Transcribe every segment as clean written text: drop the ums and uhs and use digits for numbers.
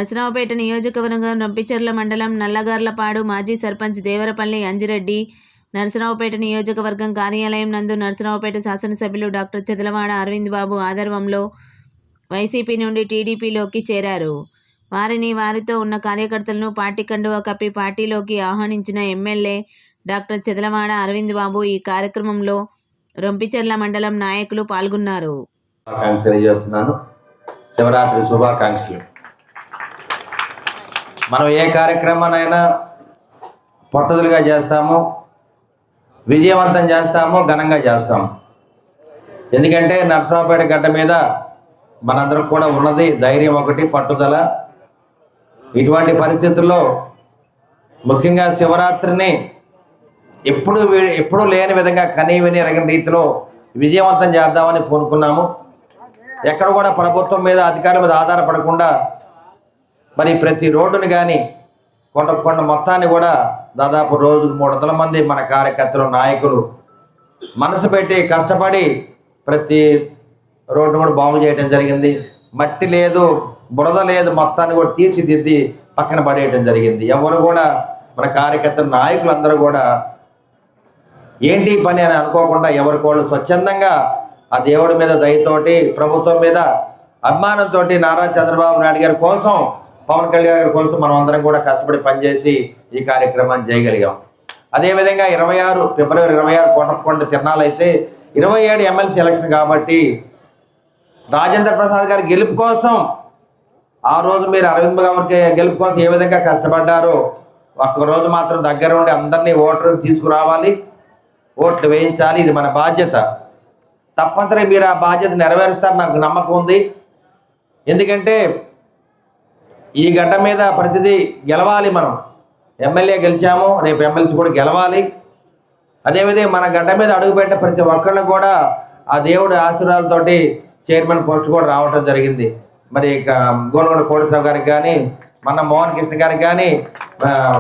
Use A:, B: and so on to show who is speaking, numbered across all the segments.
A: నరసరావుపేట నియోజకవర్గం రంపిచెర్ల మండలం నల్లగార్లపాడు మాజీ సర్పంచ్ దేవరపల్లి అంజిరెడ్డి నరసరావుపేట నియోజకవర్గం కార్యాలయం నందు నరసరావుపేట శాసనసభ్యులు డాక్టర్ చెదలవాడ అరవింద్ బాబు ఆధ్వర్యంలో వైసీపీ నుండి టీడీపీలోకి చేరారు. వారితో ఉన్న కార్యకర్తలను పార్టీ కండువా కప్పి పార్టీలోకి ఆహ్వానించిన ఎమ్మెల్యే డాక్టర్ చెదలవాడ అరవింద్ బాబు ఈ కార్యక్రమంలో రంపిచెర్ల మండలం నాయకులు పాల్గొన్నారు.
B: శివరాత్రి శుభాకాంక్షలు. మనం ఏ కార్యక్రమానైనా పట్టుదలగా చేస్తాము, విజయవంతం చేస్తాము, ఘనంగా చేస్తాము. ఎందుకంటే నరసరావుపేట గడ్డ మీద మనందరం కూడా ఉన్నది ధైర్యం ఒకటి, పట్టుదల. ఇటువంటి పరిస్థితుల్లో ముఖ్యంగా శివరాత్రిని ఎప్పుడూ లేని విధంగా కనీవిని ఎరగని రీతిలో విజయవంతం చేద్దామని పూనుకున్నాము. ఎక్కడ కూడా ప్రభుత్వం మీద అధికారుల మీద ఆధారపడకుండా మరి ప్రతి రోడ్డుని కానీ కొండ మొత్తాన్ని కూడా దాదాపు రోజుకు 300 మంది మన కార్యకర్తలు నాయకులు మనసు పెట్టి కష్టపడి ప్రతి రోడ్డు కూడా బాగు చేయడం జరిగింది. మట్టి లేదు, బురద లేదు, మొత్తాన్ని కూడా తీర్చిదిద్ది పక్కన పడేయడం జరిగింది. ఎవరు కూడా మన కార్యకర్తలు నాయకులందరూ కూడా ఏంటి పని అని అనుకోకుండా ఎవరికోళ్ళు స్వచ్ఛందంగా ఆ దేవుడి మీద దయతోటి, ప్రభుత్వం మీద అభిమానంతో నారా చంద్రబాబు నాయుడు గారి కోసం, పవన్ కళ్యాణ్ గారి కోసం మనం అందరం కూడా కష్టపడి పనిచేసి ఈ కార్యక్రమాన్ని చేయగలిగాం. అదేవిధంగా ఫిబ్రవరి 26 కోటప్పకొండ తిరణాలు అయితే 27 ఎమ్మెల్సీ ఎలక్షన్ కాబట్టి రాజేంద్ర ప్రసాద్ గారి గెలుపు కోసం ఆ రోజు మీరు అరవింద్ గారికి గెలుపు కోసం ఏ విధంగా కష్టపడ్డారో ఒక్కరోజు మాత్రం దగ్గర ఉండి అందరినీ ఓట్లు తీసుకురావాలి, ఓట్లు వేయించాలి. ఇది మన బాధ్యత. తప్పనిసరి మీరు ఆ బాధ్యత నెరవేరుస్తారు, నాకు నమ్మకం ఉంది. ఎందుకంటే ఈ గడ్డ మీద ప్రతిదీ గెలవాలి. మనం ఎమ్మెల్యే గెలిచాము, రేపు ఎమ్మెల్సీ కూడా గెలవాలి. అదేవిధంగా మన గడ్డ మీద అడుగుపెట్టే ప్రతి ఒక్కళ్ళు కూడా ఆ దేవుడి ఆశీర్వాదాలతోటి చైర్మన్ పోస్ట్ కూడా రావడం జరిగింది. మరి గోనగొండ కోటేశ్వరరావు గారికి కానీ, మన మోహన్ కృష్ణ గారికి కానీ,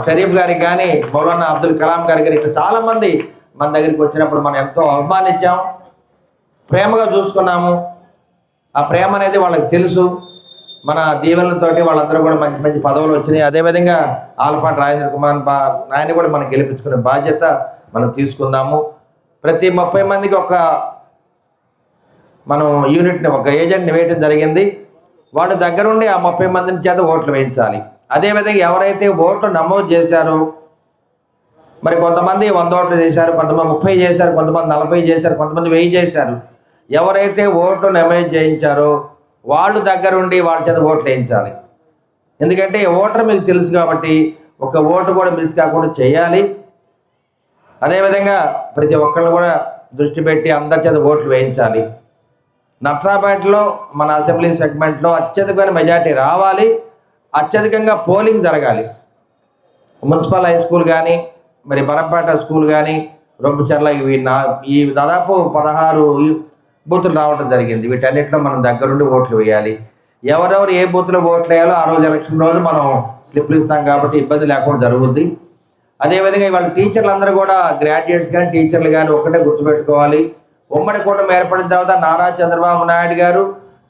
B: షరీఫ్ గారికి కానీ, మౌలానా అబ్దుల్ కలాం గారికి కానీ, ఇట్లా చాలామంది మన దగ్గరికి వచ్చినప్పుడు మనం ఎంతో అభిమానించాం, ప్రేమగా చూసుకున్నాము. ఆ ప్రేమ అనేది వాళ్ళకి తెలుసు. మన దీవెనలతోటి వాళ్ళందరూ కూడా మంచి మంచి పదవులు వచ్చినాయి. అదేవిధంగా ఆలపాటి రాజేంద్ర కుమార్ ఆయన కూడా మనం గెలిపించుకునే బాధ్యత మనం తీసుకుందాము. ప్రతి 30 మందికి మనం యూనిట్ని, ఒక ఏజెంట్ని వేయడం జరిగింది. వాడు దగ్గరుండి ఆ 30 మందిని చేత ఓట్లు వేయించాలి. అదేవిధంగా ఎవరైతే ఓట్లు నమోదు చేశారో, మరి కొంతమంది 100 ఓట్లు చేశారు, కొంతమంది 30 చేశారు, కొంతమంది 40 చేశారు, కొంతమంది 1000 చేశారు. ఎవరైతే ఓట్లు నమోదు చేయించారో వాళ్ళు దగ్గరుండి వాళ్ళ చేత ఓట్లు వేయించాలి. ఎందుకంటే ఓటర్ మీకు తెలుసు కాబట్టి ఒక ఓటు కూడా మిస్ కాకుండా చేయాలి. అదేవిధంగా ప్రతి ఒక్కరిని కూడా దృష్టి పెట్టి అందరి చేత ఓట్లు వేయించాలి. నర్సరావుపేటలో మన అసెంబ్లీ సెగ్మెంట్లో అత్యధికమైన మెజార్టీ రావాలి, అత్యధికంగా పోలింగ్ జరగాలి. మున్సిపల్ హై స్కూల్ కానీ, మరి బరంపేట స్కూల్ కానీ, రొంపిచెర్ల ఈ దాదాపు 16 బూతులు రావడం జరిగింది. వీటన్నిటిలో మనం దగ్గరుండి ఓట్లు వేయాలి. ఎవరెవరు ఏ బూత్లో ఓట్లు వేయాలో ఆ రోజు ఎలక్షన్ రోజు మనం స్లిప్లు ఇస్తాం కాబట్టి ఇబ్బంది లేకుండా జరుగుద్ది. అదేవిధంగా ఇవాళ టీచర్లు అందరూ కూడా గ్రాడ్యుయేట్స్ కానీ టీచర్లు కానీ ఒకటే గుర్తుపెట్టుకోవాలి. ఉమ్మడి కూటమి ఏర్పడిన తర్వాత నారా చంద్రబాబు నాయుడు గారు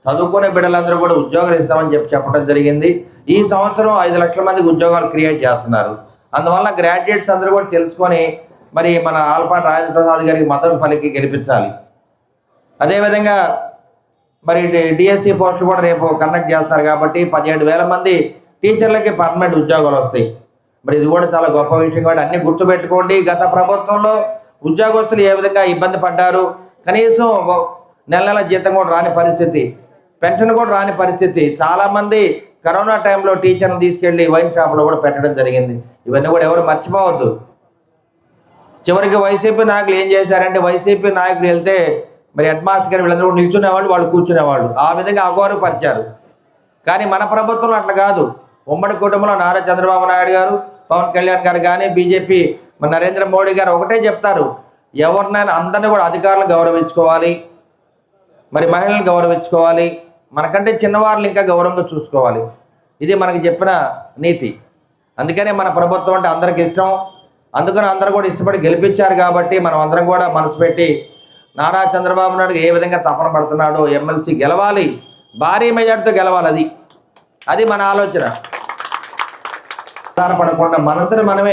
B: చదువుకునే బిడ్డలందరూ కూడా ఉద్యోగాలు ఇస్తామని చెప్పడం జరిగింది. ఈ సంవత్సరం 5 లక్షల మందికి ఉద్యోగాలు క్రియేట్ చేస్తున్నారు. అందువల్ల గ్రాడ్యుయేట్స్ అందరూ కూడా తెలుసుకొని మరి మన ఆలపాటి రాజేంద్ర ప్రసాద్ గారికి మద్దతు పలికి గెలిపించాలి. అదేవిధంగా మరి డిఎస్సి పోస్టులు కూడా రేపు కండక్ట్ చేస్తారు కాబట్టి 17,000 మంది టీచర్లకి పర్మనెంట్ ఉద్యోగాలు వస్తాయి. మరి ఇది కూడా చాలా గొప్ప విషయం కాబట్టి అన్నీ గుర్తుపెట్టుకోండి. గత ప్రభుత్వంలో ఉద్యోగస్తులు ఏ విధంగా ఇబ్బంది పడ్డారు, కనీసం నెల జీతం కూడా రాని పరిస్థితి, పెన్షన్ కూడా రాని పరిస్థితి. చాలామంది కరోనా టైంలో టీచర్ని తీసుకెళ్ళి వైన్ షాప్లో కూడా పెట్టడం జరిగింది. ఇవన్నీ కూడా ఎవరు మర్చిపోవద్దు. చివరికి వైసీపీ నాయకులు ఏం చేశారంటే, వైసీపీ నాయకులు వెళ్తే మరి హెడ్ మాస్టర్ గారు వీళ్ళందరూ నిల్చునేవాళ్ళు, వాళ్ళు కూర్చునేవాళ్ళు. ఆ విధంగా అగౌరవపరిచారు. కానీ మన ప్రభుత్వంలో అట్లా కాదు. ఉమ్మడి కుటుంబంలో నారా చంద్రబాబు నాయుడు గారు, పవన్ కళ్యాణ్ గారు కానీ, బీజేపీ మన నరేంద్ర మోడీ గారు ఒకటే చెప్తారు, ఎవరినైనా అందరినీ కూడా అధికారులు గౌరవించుకోవాలి, మరి మహిళలను గౌరవించుకోవాలి, మనకంటే చిన్నవారిని ఇంకా గౌరవంగా చూసుకోవాలి. ఇది మనకి చెప్పిన నీతి. అందుకనే మన ప్రభుత్వం అంటే అందరికి ఇష్టం. అందుకని అందరూ కూడా ఇష్టపడి గెలిపించారు కాబట్టి మనం అందరం కూడా మనసు పెట్టి నారా చంద్రబాబు నాయుడు ఏ విధంగా తపన పడుతున్నాడో ఎమ్మెల్సీ గెలవాలి, భారీ మెజార్టీతో గెలవాలి. అది అది మన ఆలోచన. ఆధారపడకుండా మనంతట మనమే